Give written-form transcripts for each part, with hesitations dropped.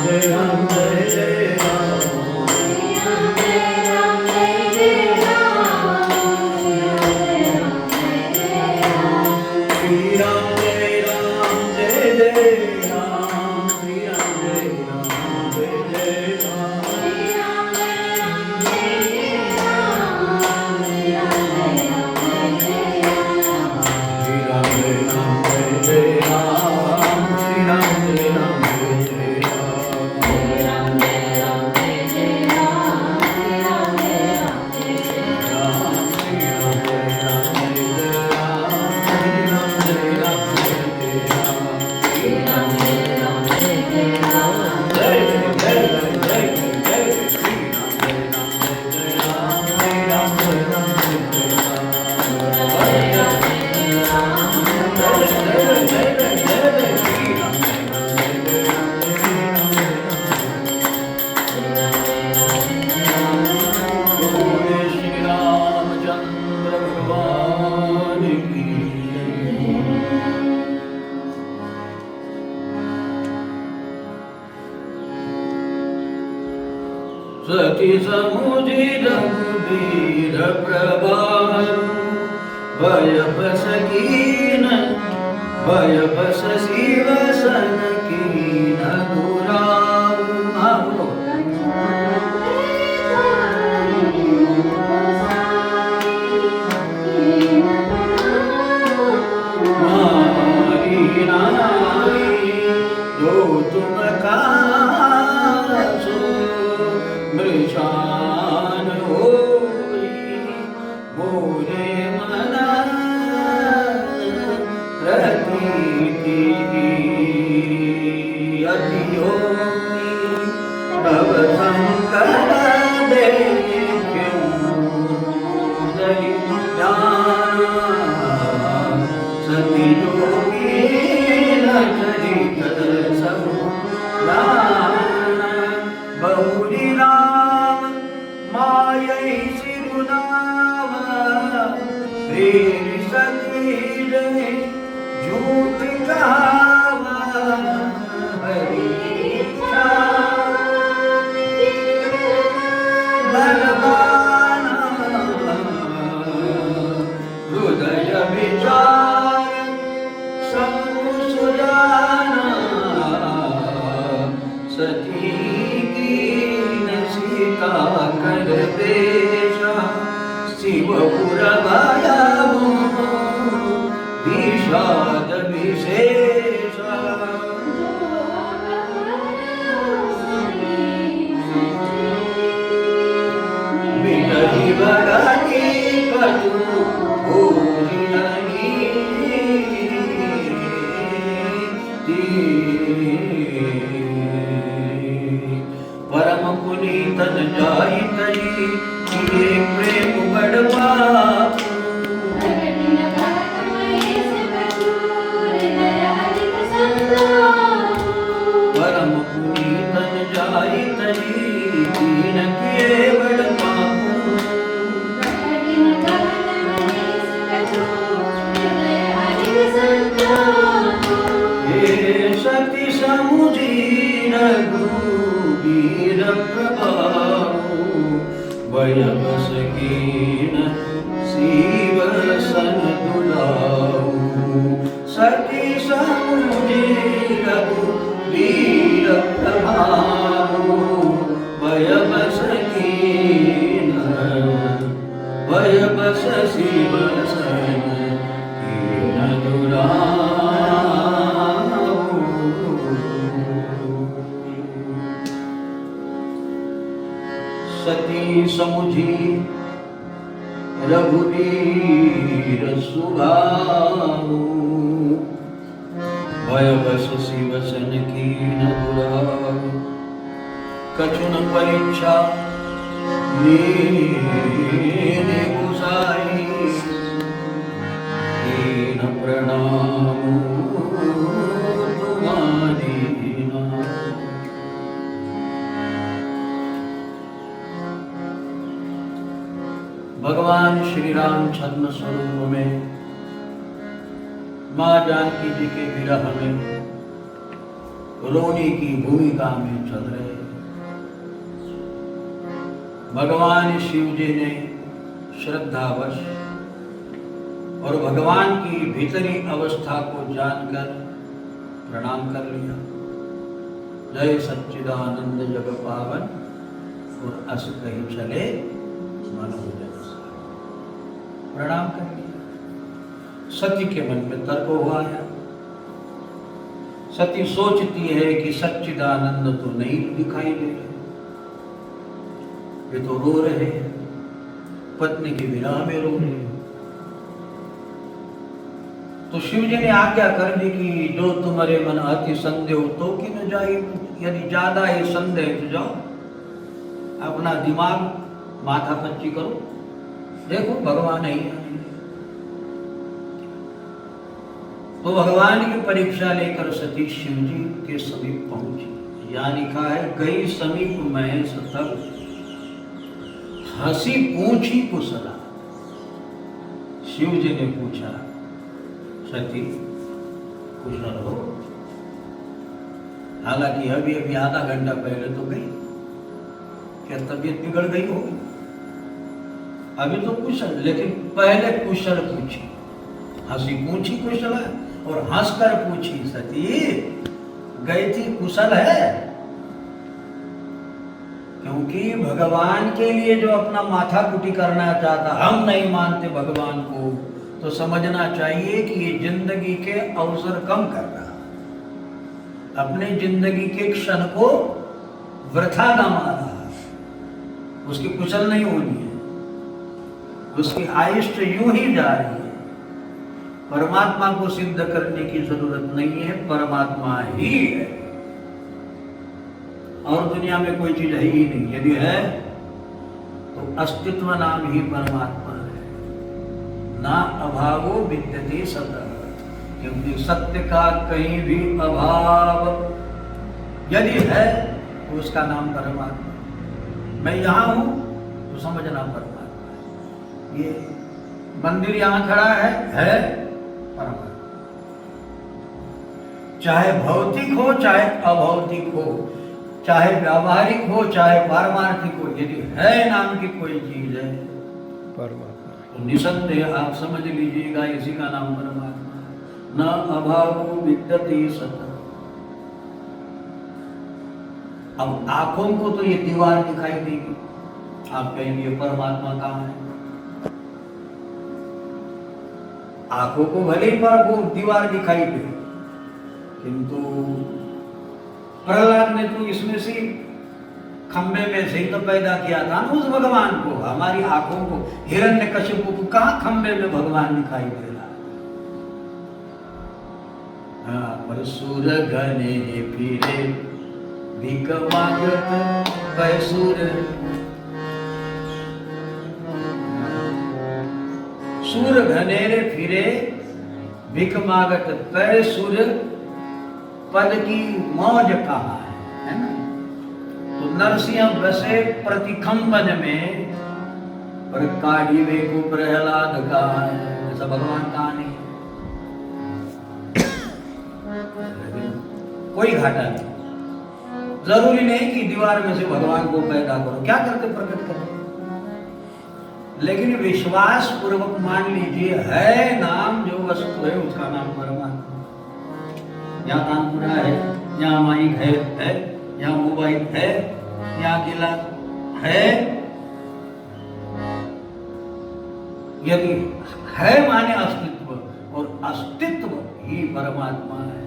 Jai Ram, Jai Ram. सती समुझी रघुबीर प्रभारु भय बस कीन भय बस शिव सन कीन दुराऊ। मारी नाई जो तुम कासो मृषान होई मोरे मना प्रतीति अति योगी तव संकर देखूं दरि ज्ञान सती योगी लचरित सब बहुरी नाम मायै सिरुनाम प्रेम सती जय झूठ कहावा हरि बलवान हृदय विचार समुसुजाना सती कर देशा शिवपुर भयामो विषाद विशेषा। विटहि बड़ाई कटु भोजनी परम पुनीतन जाई तई किए प्रेम बड़वा परम पुनीतन जाई तई दीन किए बड़वा हे सती समुझी रघुबीर प्रभाऊ भय बस कीन शिव सन दुलाऊ। सती समुझी रघुबीर प्रभाऊ भय बस कीन भय बस शिव सन कीन दुलाऊ। सती समुझी रघुबीर सुभाऊ भय बस शिव सन कीन दुराऊ। कछु न परीक्षा लीने गुसाई कीन प्रणाम तुम्हारी। भगवान श्री राम छद्म स्वरूप में मां जानकी जी के विरह में रोने की भूमिका में चल रहे। भगवान शिव जी ने श्रद्धावश और भगवान की भीतरी अवस्था को जानकर प्रणाम कर लिया, जय सच्चिदानंद जग पावन, और अस कही चले मनोजन, प्रणाम कर लिया। सती के मन में तर्क हुआ है। सती सोचती है कि सच्चिदानंद तो नहीं दिखाई दे रहे, ये तो रो रहे हैं, पत्नी की विरह में रो रहे। तो शिव जी ने आज्ञा कर दी कि जो तुम्हारे मन अति संदेह तो कि न जाए, यदि ज्यादा ही संदेह तो जाओ, अपना दिमाग माथा पच्ची करो, देखो भगवान ही आएंगे। तो भगवान की परीक्षा लेकर सती शिव जी के समीप पहुंची। यहाँ लिखा है, गई समीप महेश तब, हंसी पूछी कुशला। शिव जी ने पूछा, सती कुशल हो? हालांकि अभी अभी आधा घंटा पहले तो गई, क्या तबीयत बिगड़ गई होगी? अभी तो कुशल, लेकिन पहले कुशल पूछी। हंसी पूछी कुशल है, और हंसकर पूछी, सती गई थी कुशल है? क्योंकि भगवान के लिए जो अपना माथा कुटी करना चाहता, हम नहीं मानते भगवान को, तो समझना चाहिए कि ये जिंदगी के अवसर कम कर रहा, अपने जिंदगी के क्षण को वृथा गंवा रहा। उसकी कुशल नहीं होनी है, उसकी आयुष्य यूं ही जा रही है। परमात्मा को सिद्ध करने की जरूरत नहीं है, परमात्मा ही है, और दुनिया में कोई चीज है ही नहीं। यदि है तो अस्तित्व नाम ही परमात्मा है। ना अभावो विद्यते सतः, क्योंकि सत्य का कहीं भी अभाव यदि है तो उसका नाम परमात्मा। मैं यहां हूं तो समझना परमात्मा। ये मंदिर यहां खड़ा है परमात्मा। चाहे भौतिक हो चाहे अभौतिक हो, चाहे व्यावहारिक हो चाहे पारमार्थिक हो, यदि है नाम की कोई चीज है परमात्मा, तो निसंदेह आप समझ लीजिएगा इसी का नाम परमात्मा। न अभावो विद्यते सतः। अब आंखों को तो ये दीवार दिखाई देगी, आप कहेंगे परमात्मा कहाँ है? आंखों को भले ही पर वो दीवार दिखाई दे, किंतु प्रहलाद ने तो इसमें से खंबे में से ही तो पैदा किया था ना उस भगवान को। हमारी आंखों को हिरण्यकशिपु को कहाँ खंबे में भगवान दिखाई दे रहा? हाँ, पर सूर घने फिरे भिख मांगत पैसूर, सूर घनेरे फिरे भिख मांगत पैसूर, पद की मौज कहाँ है ना? तो नरसिंह बसे प्रतिखंबन में, पर काढ़ीवे को प्रहलाद कहाँ है? ऐसा भगवान कहाँ नहीं, कोई घाटा नहीं। जरूरी नहीं कि दीवार में से भगवान को पैदा करो, क्या करते प्रकट करो, लेकिन विश्वास पूर्वक मान लीजिए है नाम जो वस्तु है उसका नाम परमात्मा। यहाँ तानपुरा है, यहाँ माइक है, यहाँ मोबाइल है, यहाँ गिलास है। यदि है माने अस्तित्व, और अस्तित्व ही परमात्मा है।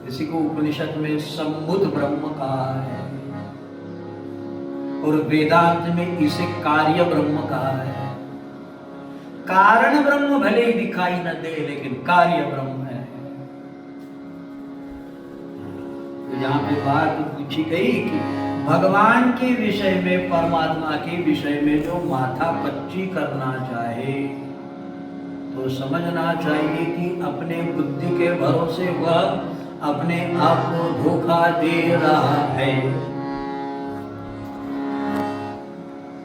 इसी को उपनिषद में सम्बुद्ध ब्रह्म कहा है, और वेदांत में इसे कार्य ब्रह्म कहा है। कारण ब्रह्म भले ही दिखाई न दे, लेकिन कार्य ब्रह्म है। तो यहाँ पे बात पूछी गई कि भगवान के विषय में, परमात्मा के विषय में जो माथा पच्ची करना चाहे तो समझना चाहिए कि अपने बुद्धि के भरोसे वह अपने आप को धोखा दे रहा है।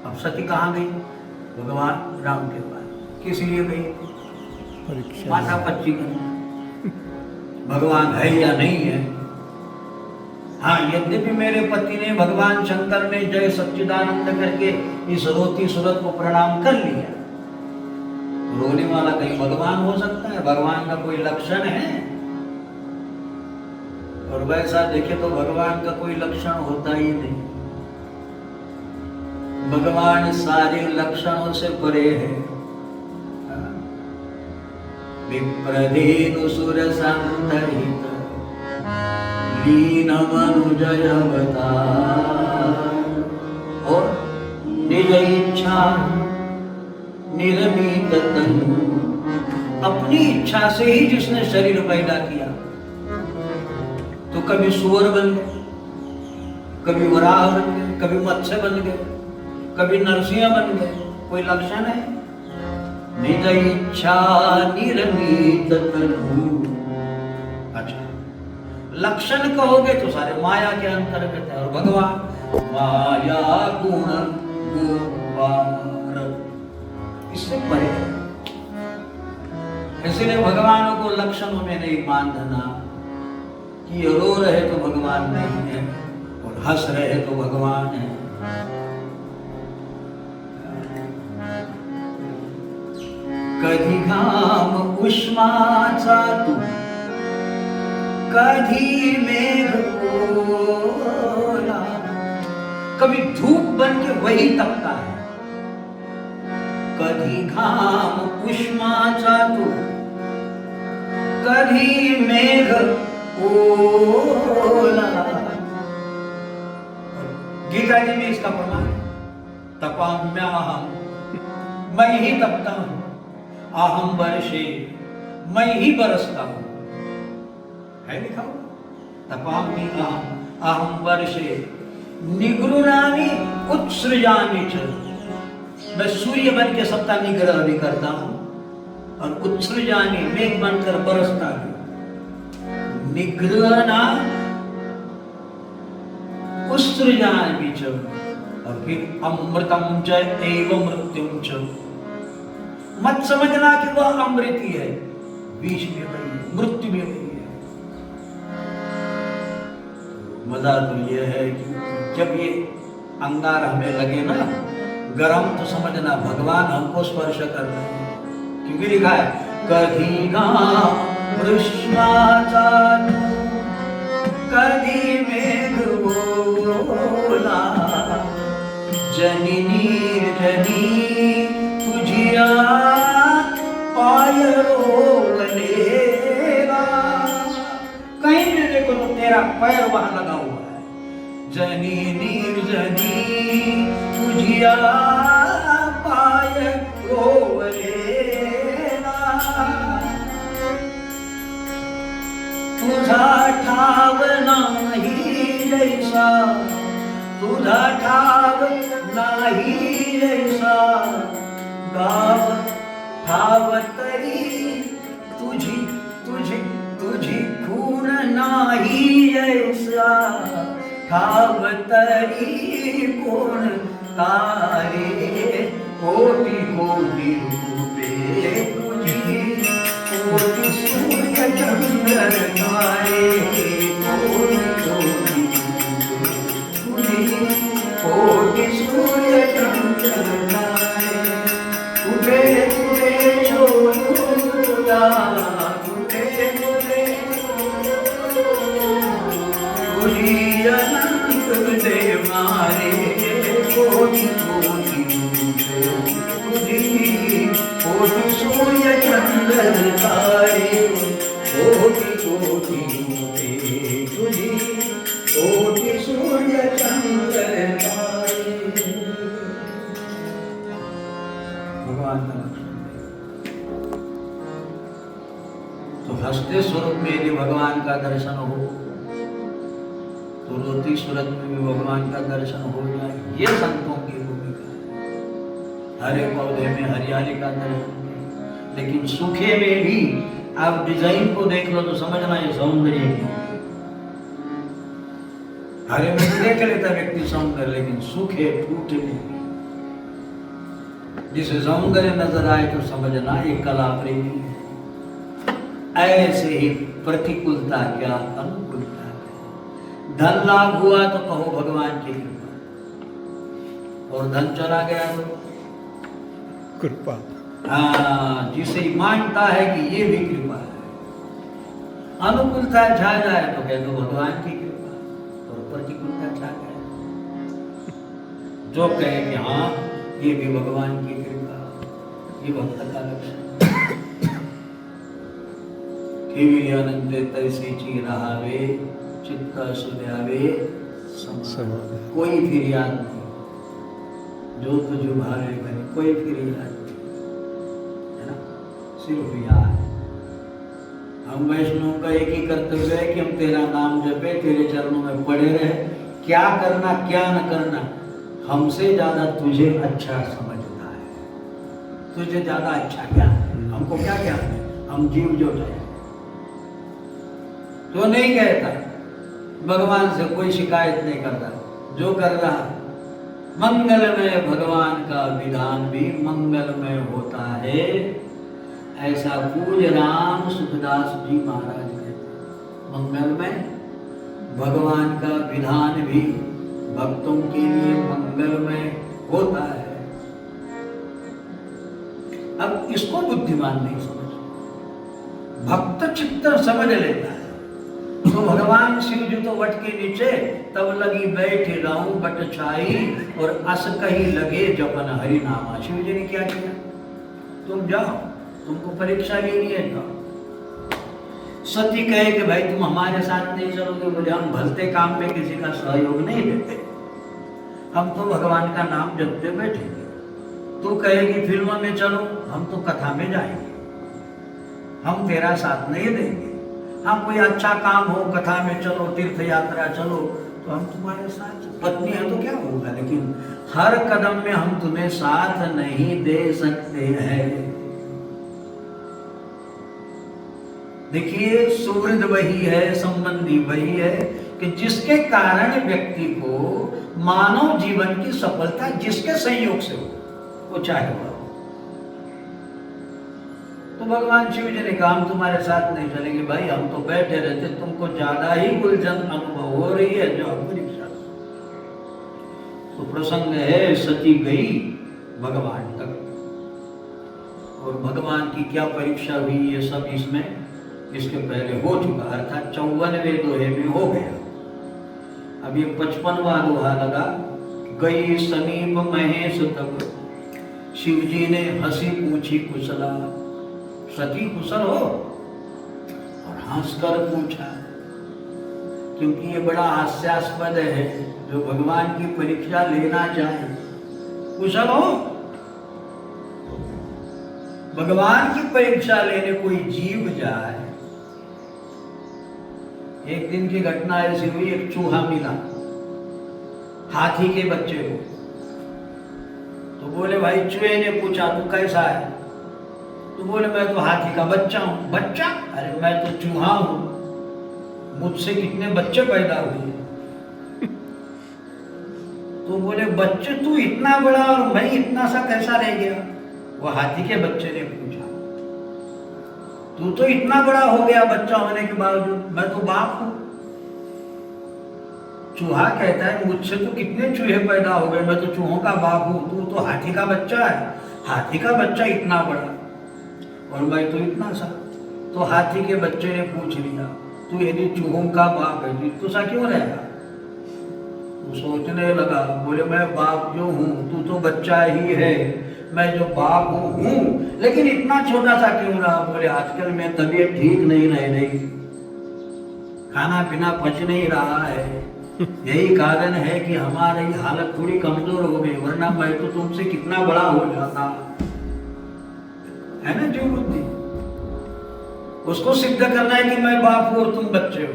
अब सती कहाँ गई? भगवान राम के पास। किस लिए गई? परीक्षा माथा पच्ची करनी, भगवान है या नहीं है। हाँ, यद्यपि मेरे पति ने, भगवान शंकर ने जय सच्चिदानंद करके इस रोती सूरत को प्रणाम कर लिया, रोने वाला कहीं भगवान हो सकता है? भगवान का कोई लक्षण है? और वैसा देखे तो भगवान का कोई लक्षण होता ही नहीं। भगवान सारे लक्षणों से परे है। विप्रधेनु सुर संतहित लीन मनुजय अवतार, और निज इच्छा निर्मित तनु, अपनी इच्छा से ही जिसने शरीर पैदा किया, तो कभी सूअर बन गए, कभी वराह बन गए, कभी मत्स्य बन गए, कभी नरसिंह बन गए, कोई लक्षण है? निज इच्छा निर्मित तनु। अच्छा, लक्षण कहोगे तो सारे माया के अंतर्गत है। और भगवान माया गुण गोपाल, इससे परे है। इसलिए भगवान को लक्षणों में नहीं बांधना कि रो रहे तो भगवान नहीं है और हंस रहे तो भगवान है। कधी घाम उष्माचा तू, कधी मेघ ओला, कभी धूप बन के वही तपता है। कधी घाम उष्माचा तू, कधी मेघ ओला। गीता जी में इसका प्रमाण है। तपाम्यहम, मैं ही तपता हूं। अहम वर्षे, मैं ही बरसता हूं। है लिखा हुआ? तपाम्यहम अहम वर्षे निगृणानि उत्सृजामि च, मैं सूर्य बन के सबका निग्रह भी करता हूं और उत्सृजामि, मेघ बनकर बरसता हूं। निग्रहणा उत्सृजामि च, और फिर अमृतम च एव मृत्युम च। मत समझना कि वह अमृत ही है, विष भी वही है, मृत्यु भी वही है। मजा तो यह है कि जब ये अंगार हमें लगे ना गरम, तो समझना भगवान हमको स्पर्श कर रहे हैं। क्योंकि लिखा है कधी घाम उष्माचा तू, कधी मेघ ओला, जननी जनी तुझिया पाय रोवलेला। कहीं भी देखो तो तेरा पैर वहां लगा हुआ है। जनी निर्जनी तुझिया पाय रोवलेला, तुझा ठाव नाही जैसा, तुझा ठाव नाही जैसा, गाव ठाव तरी तुझी तुझी तुझी खून नाही जैसा, ठाव तरी कोण तारे, कोटी कोटी रूपे तुझी, कोटी सूर्य चंद्र तारे, कोटी कोटी तुझी, कोटी सूर्य चंद्र तारे, तुझे तुझे शोधूया, तुझे तुझे तुझी अनंत तुझे मारे, कोटि कोटि तुझी, कोटि सूर्य चंद्र तारे, कोटि कोटि तुझी, कोटि सूर्य चंद्र तारे। भगवान का लक्षण तो हंसते स्वरूप में यदि भगवान का दर्शन हो, तो रोती सूरत में भी भगवान का दर्शन हो जाए, ये संतों की भूमिका है। हरे पौधे में हरियाली का दर्शन है, लेकिन सूखे में भी आप डिजाइन को देख लो तो समझना ये सौंदर्य है। हरे में देख लेता व्यक्ति सौंदर्य, लेकिन सूखे फूटे में जिसे सौंदर्य नजर आए तो समझना ये कला प्रेमी है। ऐसे ही प्रतिकूलता क्या अनुकूलता क्या। धन लाभ हुआ तो कहो भगवान की कृपा, और धन चला गया तो कृपा। हाँ, जिसे मानता है कि ये भी कृपा है, अनुकूलता छा जाए तो कह दो भगवान की कृपा, और प्रतिकूलता छा जाए जो कहे कि हाँ ये भी भगवान की कृपा, ये भक्त का लक्षण। केवली अनंत तैसी ची रहावे, चित्त सुध्यावे समाधि। कोई फिर याद नहीं, जो तुझ भावे बने, कोई फिर याद नहीं, है ना, सिर्फ याद। हम वैष्णव का एक ही कर्तव्य है कि हम तेरा नाम जपे, तेरे चरणों में पड़े रहे। क्या करना क्या न करना, हमसे ज्यादा तुझे अच्छा समझना है। तुझे ज्यादा अच्छा क्या है, हमको क्या क्या है, हम जीव जो है तो नहीं कहता, भगवान से कोई शिकायत नहीं करता, जो कर रहा मंगलमय भगवान का विधान भी मंगलमय होता है। ऐसा पूज राम सुखदास जी महाराज कहते, मंगलमय भगवान का विधान भी भक्तों के लिए मंगलमय होता है। अब इसको बुद्धिमान नहीं समझ, भक्त चित्त समझ लेता है। तो भगवान शिव जी तो वट के नीचे तब लगी बैठ रहूं बट छाई, और अस कही लगे जपन हरि नामा। शिव जी ने क्या किया, तुम जाओ, तुमको परीक्षा लेनी है, जाओ। सती कहे कि भाई तुम हमारे साथ नहीं चलोगे, बोले हम भलते काम में किसी का सहयोग नहीं देते, हम तो भगवान का नाम जपते बैठेंगे। तू कहेगी फिल्मों में चलो, हम तो कथा में जाएंगे, हम तेरा साथ नहीं देंगे। हाँ कोई अच्छा काम हो, कथा में चलो, तीर्थ यात्रा चलो, तो हम तुम्हारे साथ, पत्नी है तो क्या होगा, लेकिन हर कदम में हम तुम्हें साथ नहीं दे सकते हैं। देखिए, सुहृद वही है, संबंधी वही है कि जिसके कारण व्यक्ति को मानव जीवन की सफलता जिसके संयोग से हो, वो चाहे हो। तो भगवान शिव जी ने कहा हम तुम्हारे साथ नहीं चलेंगे भाई, हम तो बैठे रहते, तुमको ज्यादा ही उलझन अनुभव हो रही है, जो परीक्षा। तो प्रसंग है, सती गई भगवान तक, और भगवान की क्या परीक्षा हुई ये सब इसमें इसके पहले हो चुका, अर्थात 54वें दोहे में हो गया। अब ये 55वां दोहा लगा। गई समीप महेश तब, शिव जी ने हंसी पूछी कुशला। सती कुशल हो, और हंसकर पूछा, क्योंकि ये बड़ा हास्यास्पद है, जो भगवान की परीक्षा लेना चाहे। कुशल हो, भगवान की परीक्षा लेने कोई जीव जाए। एक दिन की घटना ऐसी हुई, एक चूहा मिला हाथी के बच्चे को। तो बोले भाई, चूहे ने पूछा तू कैसा है? तो बोले मैं तो हाथी का बच्चा हूं। बच्चा? अरे मैं तो चूहा हूं, मुझसे कितने बच्चे पैदा हुए। तो बोले बच्चे तू इतना बड़ा और मैं इतना सा कैसा रह गया? वो हाथी के बच्चे ने पूछा, तू तो इतना बड़ा हो गया बच्चा होने के बावजूद, मैं तो बाप हूं। चूहा कहता है मुझसे तो कितने चूहे पैदा हो गए, मैं तो चूहों का बाप हूं, तू तो हाथी का बच्चा है। हाथी का बच्चा इतना बड़ा और मैं तो इतना सा। तो हाथी के बच्चे ने पूछ लिया, तू यदि चूहों का बाप है तो सा क्यों रहेगा? वो सोचने लगा, बोले मैं बाप जो हूँ, तू तो बच्चा ही है, मैं जो बाप हूँ, लेकिन इतना छोटा सा क्यों रहा? बोले आजकल मैं तबीयत ठीक नहीं रह रही, खाना पीना पच नहीं रहा है, यही कारण है कि हमारी हालत थोड़ी कमजोर हो गई, वरना मैं तो तुमसे कितना बड़ा हो जाता। है ना जीव बुद्धि, उसको सिद्ध करना है कि मैं बाप हूं और तुम बच्चे हो।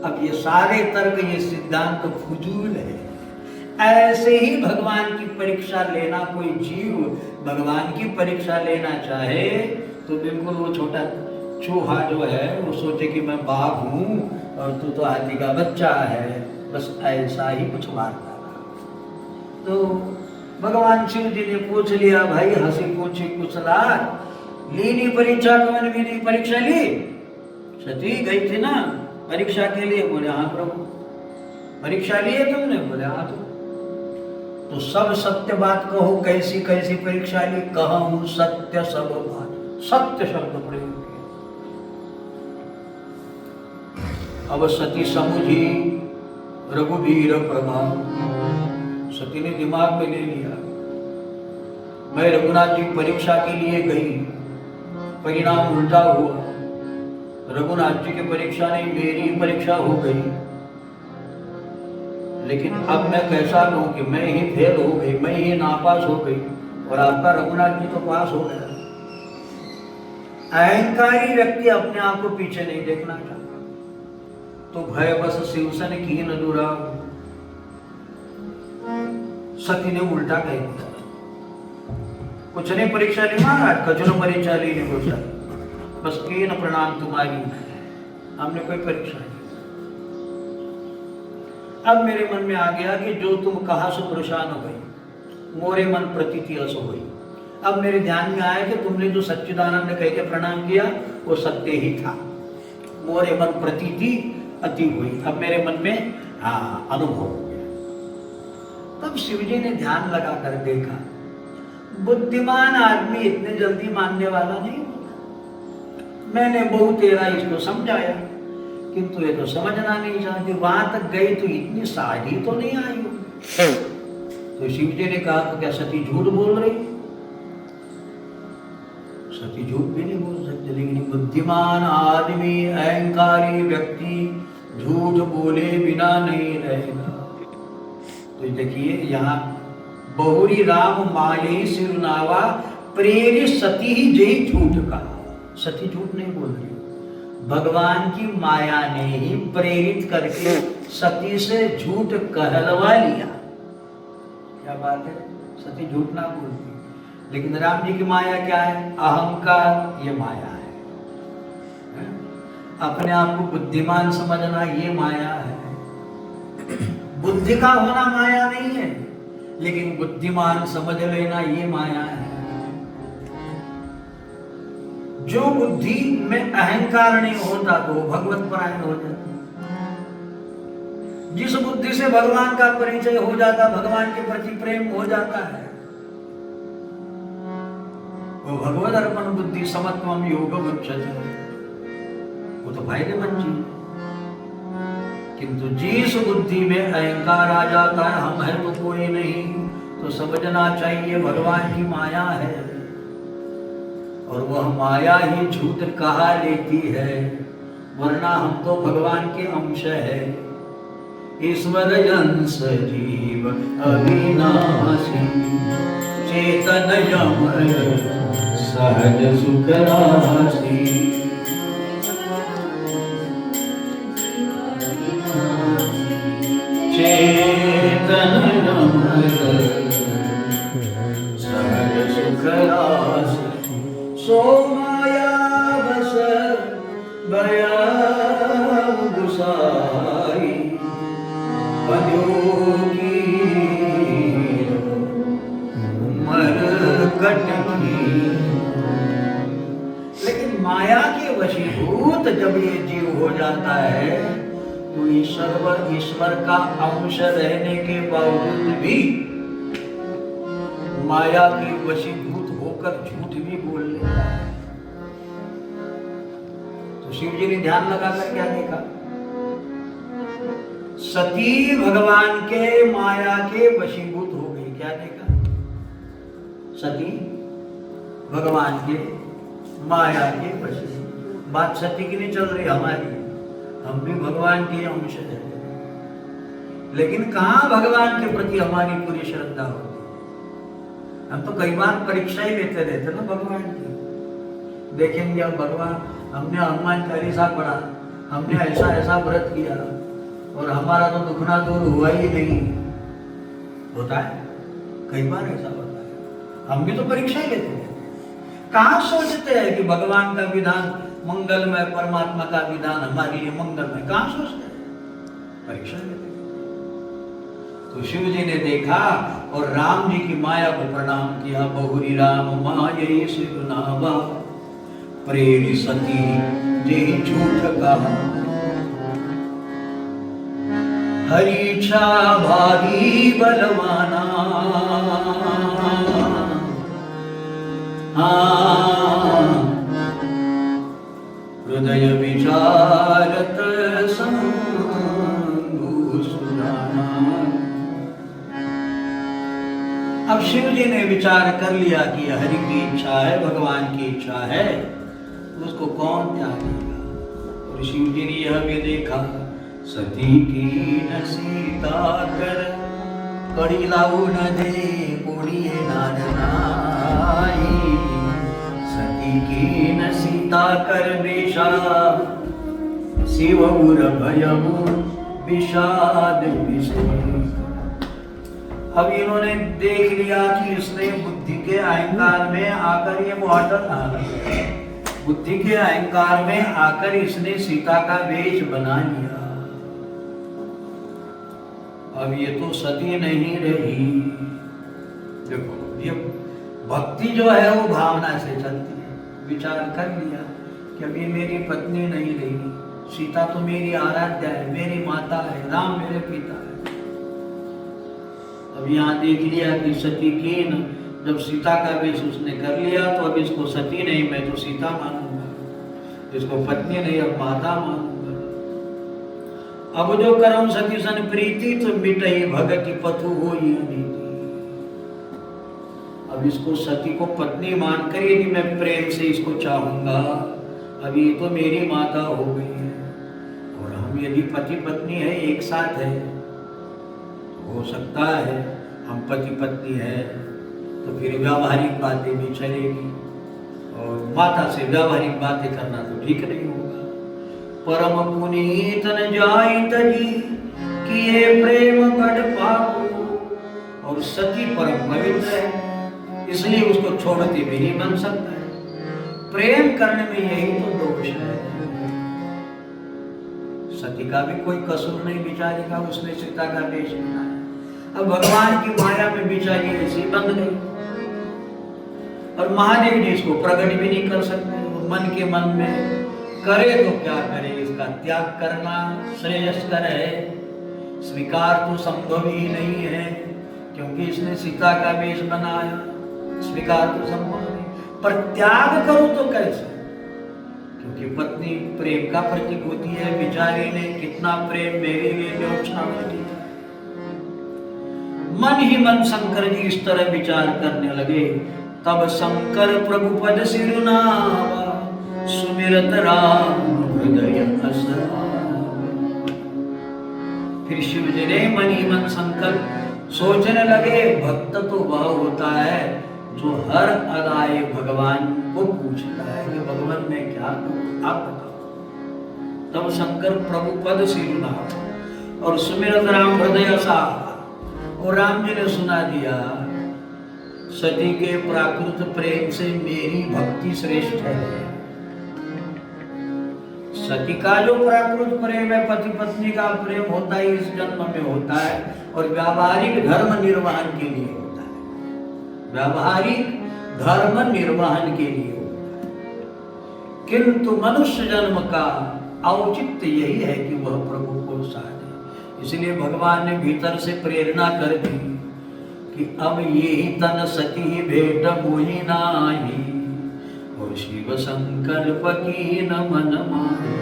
अब ये सारे तर्क, ये सिद्धांत तो फजूल है। ऐसे ही भगवान की परीक्षा लेना, कोई जीव भगवान की परीक्षा लेना चाहे तो बिल्कुल वो छोटा चूहा जो है वो सोचे कि मैं बाप हूं और तू तो हाथी का बच्चा है, बस ऐसा ही कुछ वार्ता। तो भगवान शिव जी ने पूछ लिया, भाई हंसी पूछी कुशला, लीनी परीक्षा कौन विधि? परीक्षा ली? सती गई थी ना परीक्षा के लिए? बोले हाँ प्रभु। परीक्षा ली है तुमने? बोले हाँ। तो सब सत्य बात कहो, कैसी कैसी परीक्षा ली? कहूं सत्य सब बात, सत्य शब्द प्रयोग किया। अब सती समुझी रघुवीर प्रभाव। सती ने दिमाग में ले लिया, मैं रघुनाथ जी परीक्षा के लिए गई, परिणाम उल्टा हुआ। रघुनाथ जी की परीक्षा नहीं, मेरी परीक्षा हो गई। लेकिन अब मैं कैसा कहूं कि मैं ही फेल हो गई, मैं ही नापास हो गई और आपका रघुनाथ जी तो पास हो गया। अहंकारी व्यक्ति अपने आप को पीछे नहीं देखना चाहता, तो भय बस शिवसन की अनुराग। सती ने उल्टा कह दिया, कुछ नहीं परीक्षा ली महाराज, कजनो परीक्षा ली नहीं पूछा, बस कीन प्रणाम तुम्हारी, हमने कोई परीक्षा नहीं। अब मेरे मन में आ गया कि जो तुम कहा सो परेशान हो गई, मोरे मन प्रतीति असो हुई। अब मेरे ध्यान में आया कि तुमने जो सच्चिदानंद कह के प्रणाम किया वो सत्य ही था, मोरे मन प्रतीति अति हुई। अब मेरे मन में अनुभव हो गया। तब शिवजी ने ध्यान लगा कर देखा, बुद्धिमान आदमी इतने जल्दी मानने वाला नहीं होता। मैंने बहुत तेरा इसको समझाया, किंतु ये तो समझना नहीं चाहती। वहां तक गई तो इतनी साझी तो नहीं आई हो। तो शिवजी ने कहा, तो क्या सती झूठ बोल रही? सती झूठ भी नहीं बोल सकती, लेकिन बुद्धिमान आदमी, अहंकारी व्यक्ति झूठ बोले बिना नहीं रहेगा। तो देखिए यहाँ बहुरी राम माये सिरुनावा प्रेरित सती ही जय झूठ कहा। सती झूठ नहीं बोल रही, भगवान की माया ने ही प्रेरित करके सती से झूठ कहलवा लिया। क्या बात है, सती झूठ ना बोलती। लेकिन राम जी की माया क्या है? अहंकार, ये माया है। अपने आप को बुद्धिमान समझना, ये माया है। बुद्धि का होना माया नहीं है, लेकिन बुद्धिमान समझ लेना ये माया है। जो बुद्धि में अहंकार नहीं होता तो वो भगवत परायण हो जाता। जिस बुद्धि से भगवान का परिचय हो जाता, भगवान के प्रति प्रेम हो जाता है, वो भगवद अर्पण बुद्धि समत्वम योग उच्यते, वो तो फायदेमंद चीज। किंतु जिस बुद्धि में अहंकार आ जाता है, हम है तो कोई नहीं, तो समझना चाहिए भगवान की माया है, और वह माया ही झूठ कहा लेती है, वरना हम तो भगवान के अंश है। ईश्वर अंश जीव अविनाशी, चेतनयमय सहज सुख राशि। चेतनयमय सहज सुख राशि, सो माया बस बया गुसाई, बंदोगी मरकट की। लेकिन माया के वशीभूत जब ये जीव हो जाता है, तो ईश्वर का अंश रहने के बावजूद भी माया के वशीभूत होकर झूठ भी बोल लेता है। तो शिव जी ने ध्यान लगाकर क्या देखा? सती भगवान के माया के वशीभूत हो गई। क्या देखा? सती भगवान के माया के वशीभूत। बात सती की नहीं चल रही हमारी, हम भी भगवान के अंश हैं। लेकिन कहाँ भगवान के प्रति हमारी पूरी श्रद्धा होती? हम तो कई बार परीक्षा ही लेते रहते ना भगवान की। देखेंगे अब भगवान, हमने हनुमान चालीसा पढ़ा, हमने ऐसा ऐसा व्रत किया, और हमारा तो दुखना दूर हुआ ही नहीं। होता है, कई बार ऐसा होता है। हम भी तो परीक्षा ही लेते हैं। कहाँ सोचते हैं कि भगवान का विधान मंगलमय, परमात्मा का विधान हमारे लिए मंगलमय? कहाँ सोचते हैं? परीक्षा लेते हैं। तो शिव जी ने देखा और राम जी की माया को प्रणाम किया। बहुरी राम माये सिरुनावा, प्रेरि सती जे झूठ कहा, हरीच्छा भारी बलवाना, हृदय विचारत सम अब शिव जी ने विचार कर लिया कि हरि की इच्छा है, भगवान की इच्छा है, तो उसको कौन त्यागेगा। और शिव जी ने यह भी देखा, सती की न सीता कर कड़ी लाऊ न दे कोड़ी नाद नाई। सती की न सीता कर बेशा शिव उर भयबु विषाद विषय। अब इन्होंने देख लिया कि इसने बुद्धि के अहंकार में आकर, ये मॉडल बुद्धि के अहंकार में आकर इसने सीता का वेश बना लिया। अब ये तो सती नहीं रही। देखो ये भक्ति जो है वो भावना से चलती है। विचार कर लिया कि अब ये मेरी पत्नी नहीं रही, सीता तो मेरी आराध्या है, मेरी माता है, राम मेरे पिता है। अब यहाँ देख लिया कि सती की न, जब सीता का वेश उसने कर लिया तो अब इसको सती नहीं, मैं तो सीता मानूंगा, इसको पत्नी नहीं अब माता मानूंगा। अब जो करम सती सन प्रीति तो मिटई भगति पथु हो नीति। अब इसको सती को पत्नी मानकर यदि मैं प्रेम से इसको चाहूंगा, अब ये तो मेरी माता हो गई है, और हम यदि पति पत्नी है, एक साथ है, हो सकता है हम पति पत्नी है तो फिर व्यावहारिक बातें भी चलेगी, और माता से व्यावहारिक बातें करना तो ठीक नहीं होगा। परम पुनीत न जाई तजी किए प्रेम बड़ पापु। और सती परम पवित्र है, इसलिए उसको छोड़ते भी नहीं बन सकता है। प्रेम करने में यही तो दोष है। सती का भी कोई कसूर नहीं बेचारी का, उसने सीता का वेश बनाया। अब भगवान की माया में बेचारी ऐसी बंद गई, और महादेव जी इसको प्रकट भी नहीं कर सकते। मन के मन में करे तो क्या करे, इसका त्याग करना श्रेयस्कर है, स्वीकार तो संभव ही नहीं है, क्योंकि इसने सीता का वेश बनाया। स्वीकार तो संभव नहीं, पर त्याग करो तो कैसे, क्योंकि पत्नी प्रेम का प्रतीक होती है। बेचारी ने कितना प्रेम मेरे लिए न्योछावर किया। मन ही मन शंकर जी इस तरह विचार करने लगे। तब शंकर प्रभु पद सिरुनावा सुमिरत राम हृदय असरा। फिर शिव जी ने मन ही मन संकल्प सोचने लगे, भक्त तो वह होता है जो हर अदाए भगवान को पूछता है कि भगवान मैं क्या करूं, आप बताओ। तब शंकर प्रभु पद सिरुनावा और सुमिरत राम हृदय असरा। और राम जी ने सुना दिया, सती के प्राकृत प्रेम से मेरी भक्ति श्रेष्ठ है। सती का जो प्राकृत प्रेम है, पति पत्नी का प्रेम होता है, इस जन्म में होता है, और व्यावहारिक धर्म निर्वहन के लिए होता है। व्यावहारिक धर्म निर्वहन के लिए होता है। किंतु मनुष्य जन्म का औचित्य यही है कि वह प्रभु को साधे। इसलिए भगवान ने भीतर से प्रेरणा कर दी कि अब ये ही तन सती भेट मोहि नाही, और शिव संकल्प की न मन माही।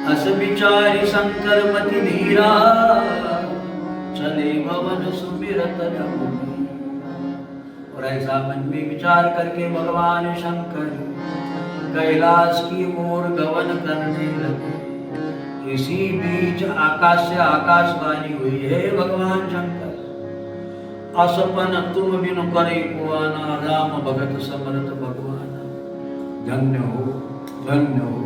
अस विचारी शंकर मति धीरा, चले भवन सुमिरत रघुबीर। और ऐसा मन में विचार करके भगवान शंकर कैलाश की ओर गमन करने लगे। इसी बीच आकाश से आकाशवाणी हुई है, भगवान शंकर असपन तुम बिनु करे कुआना, राम भगत समरथ भगवान। धन्य हो, धन्य हो।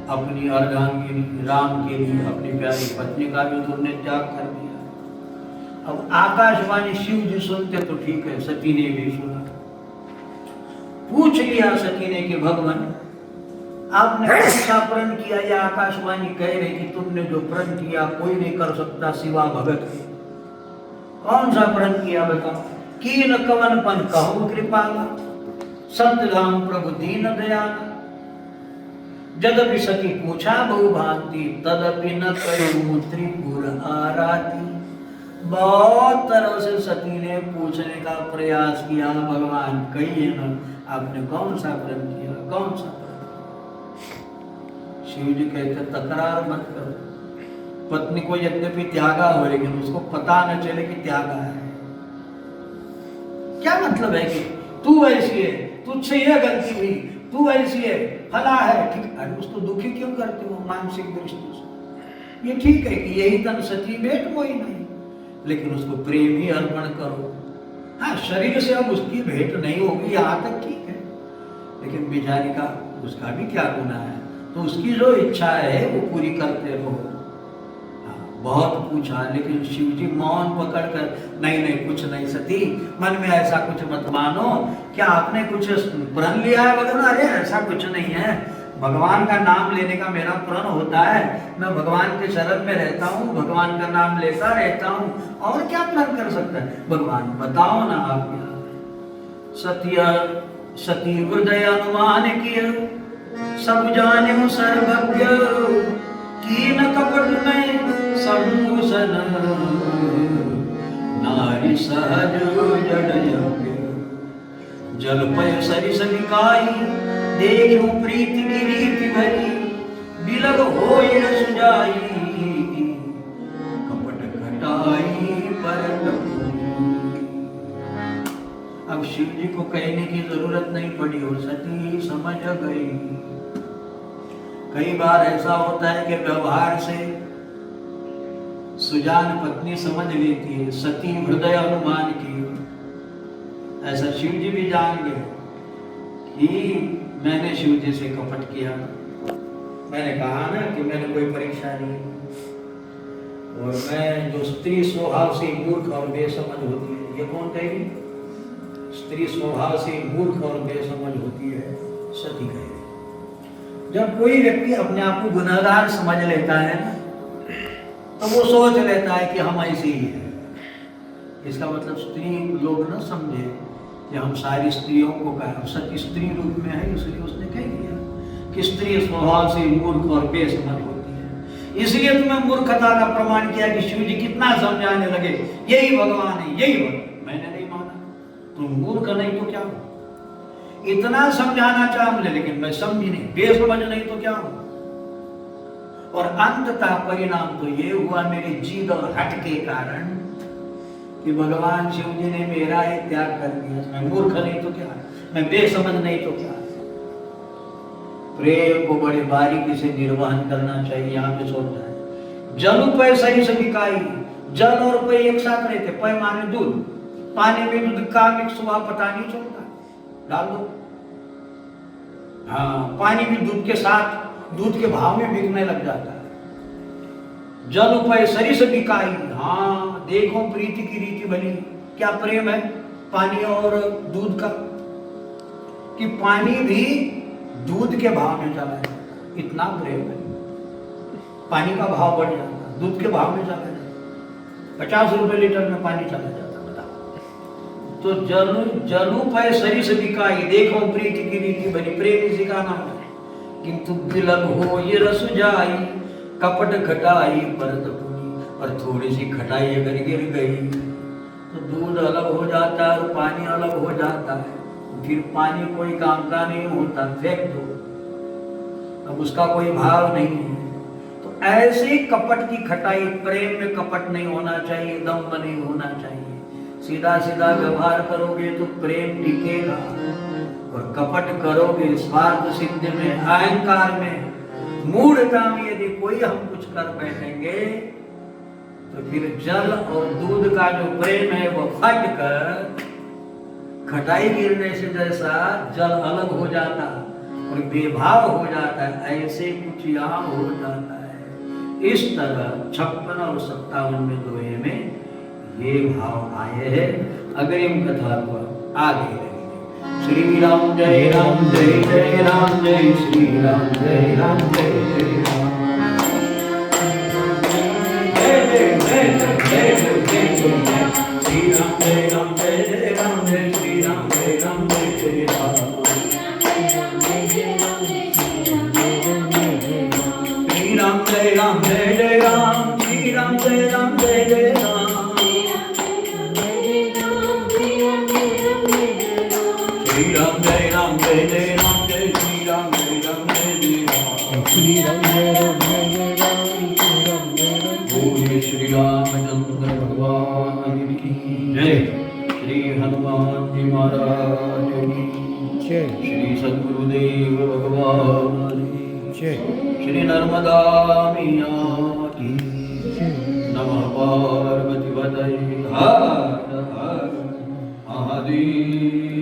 अपनी अर्धांगिनी राम के लिए अपनी प्यारी पत्नी का भी तुमने त्याग कर दिया। अब आकाशवाणी शिव जी सुनते तो ठीक है, सती ने भी सुना। पूछ लिया सती ने कि भगवान आपने कौन सा प्रण किया? या आकाशवाणी कह रही कि तुमने जो प्रण किया कोई नहीं कर सकता सिवा भगत के। कौन सा प्रण किया बताओ? कीन कवन पन कहु कृपाला, सत्यधाम प्रभु दीन दयाला। जदपि सती पूछा बहु भांति, तदपि न करू त्रिपुर आराती। बहुत तरह से सती ने पूछने का प्रयास किया, भगवान कहिए ना आपने कौन सा प्रण किया, कौन सा प्रण? शिव जी कहते तकरार मत करो। पत्नी को यद्यपि त्यागा हो, लेकिन उसको पता न चले कि त्यागा है। क्या मतलब है कि तू ऐसी है, तुझसे यह गलती हुई, तू ऐसी है, फला है, ठीक। अरे उसको दुखी क्यों करते हो मानसिक दृष्टि से? ये ठीक है कि यही तन सती भेंट मोही नहीं, लेकिन उसको प्रेम ही अर्पण करो। हाँ, शरीर से अब उसकी भेंट नहीं होगी, यहाँ तक ठीक है, लेकिन बेचारी का उसका भी क्या गुनाह है? तो उसकी जो इच्छा है वो पूरी करते रहो। बहुत पूछा, लेकिन शिव जी मौन पकड़कर, नहीं नहीं कुछ नहीं सती, मन में ऐसा कुछ मत मानो, क्या आपने कुछ प्रण लिया है वगैरह? अरे ऐसा कुछ नहीं है, भगवान का नाम लेने का मेरा प्रण होता है, मैं भगवान के शरण में रहता हूँ, भगवान का नाम लेता रहता हूँ, और क्या प्रण कर सकता है भगवान? बताओ ना आप। सत्य सती हृदय अनुमान किया, सब जाने सर्वज्ञ, कीन कपट में संभूषण, नारी सहज जड़ यज्ञ, जल पय सरिस निकाई, देखो प्रीति की रीति भरी, बिलग होय रस जाई, कपट घटाई परत। अब शिव जी को कहने की जरूरत नहीं पड़ी, हो सती समझ गई। कई बार ऐसा होता है कि व्यवहार से सुजान पत्नी समझ लेती है, सती हृदय अनुमान की। ऐसा शिव जी भी जान गए कि मैंने शिव जी से कपट किया। मैंने कहा ना कि मैंने कोई परीक्षा नहीं, और मैं जो स्त्री स्वभाव से मूर्ख और बेसमझ होती है, ये कौन कहेगी? स्त्री स्वभाव से मूर्ख और बेसमझ होती है, सती कहेगी। जब कोई व्यक्ति अपने आप को गुनहगार समझ लेता है ना, तो वो सोच लेता है कि हम ऐसे ही हैं। इसका मतलब स्त्री लोग न समझे कि हम सारी स्त्रियों को कहा, सती स्त्री रूप में है, इसलिए उसने कह दिया कि स्त्री स्वभाव से मूर्ख और बेसमझ होती है। इसलिए तुम्हें मूर्खता का प्रमाण किया कि शिव जी कितना समझाने लगे, यही भगवान है, यही भगवान। मैंने नहीं माना, तुम मूर्ख नहीं तो क्या हो? इतना समझाना चाहा मुझे, लेकिन मैं समझी नहीं, बेसमझ नहीं तो क्या हो? और अंततः परिणाम तो ये हुआ मेरी जीद और हट के कारण कि भगवान शिव जी ने मेरा ही त्याग कर दिया। मैं मूर्ख नहीं तो क्या, मैं बेसमझ नहीं तो क्या। प्रेम को बड़े बारीकी से निर्वहन करना चाहिए। यहाँ पे सोचना है, जल पे सही से निकाई, जल और पे एक साथ रहते, पे माने दूध, पानी में दूध का मिक्स हुआ पता नहीं चलता, डाल दो। हाँ, पानी भी दूध के साथ, दूध के भाव में बिकने लग जाता है। जल पे सरिस बिकाई, हाँ देखो प्रीति की रीति बनी। क्या प्रेम है पानी और दूध का, कि पानी भी दूध के भाव में चला जाता, इतना प्रेम है। पानी का भाव बढ़ जाता, दूध के भाव में चला जाता, 50 रुपए लीटर में पानी चला जाता, बताओ। तो जलू पे सरिस बिकाई, देखो प्रीति की रीति बनी, प्रेम इसी का नाम है। किंतु बिलग हो ये रस जाई, कपट घटाई परत पुनी, और थोड़ी सी खटाई अगर गिर गई तो दूध अलग हो जाता है और पानी अलग हो जाता है, फिर पानी कोई काम का नहीं होता, फेंक दो, अब उसका कोई भाव नहीं है। तो ऐसे कपट की खटाई, प्रेम में कपट नहीं होना चाहिए, दम्भ नहीं होना चाहिए। सीधा सीधा व्यवहार करोगे तो प्रेम टिकेगा, और कपट करोगे स्वार्थ सिद्धि में, अहंकार में, मूढ़ता में यदि कोई हम कुछ कर बैठेंगे तो फिर जल और दूध का जो प्रेम है वो फट कर खटाई गिरने से जैसा जल अलग हो जाता और बेभाव हो जाता है, ऐसे कुछ यहाँ हो जाता है। इस तरह 56 और 57 में दोहे में ये भाव आए हैं। अग्रिम कथा को आगे श्री राम जय राम जय जय राम जय श्री राम जय राम जय जय राम जय जय जय जय जय जय श्री राम जय राम जय जय राम जय श्री राम जय राम जय जय राम श्री राम जय राम जय जय राम श्री राम जय राम जय जय राम श्री राम जय राम जय जय राम जय श्री राम जय राम जय जय राम श्री राम जय राम जय जय राम बोले श्री रामचंद्र भगवान की जय। श्री हनुमान हनुमान जी महाराज की जय श्री सद्गुरुदेव भगवान जय श्री नर्मदा मैया की जय नमः पार्वती पतये हर हर महादेव।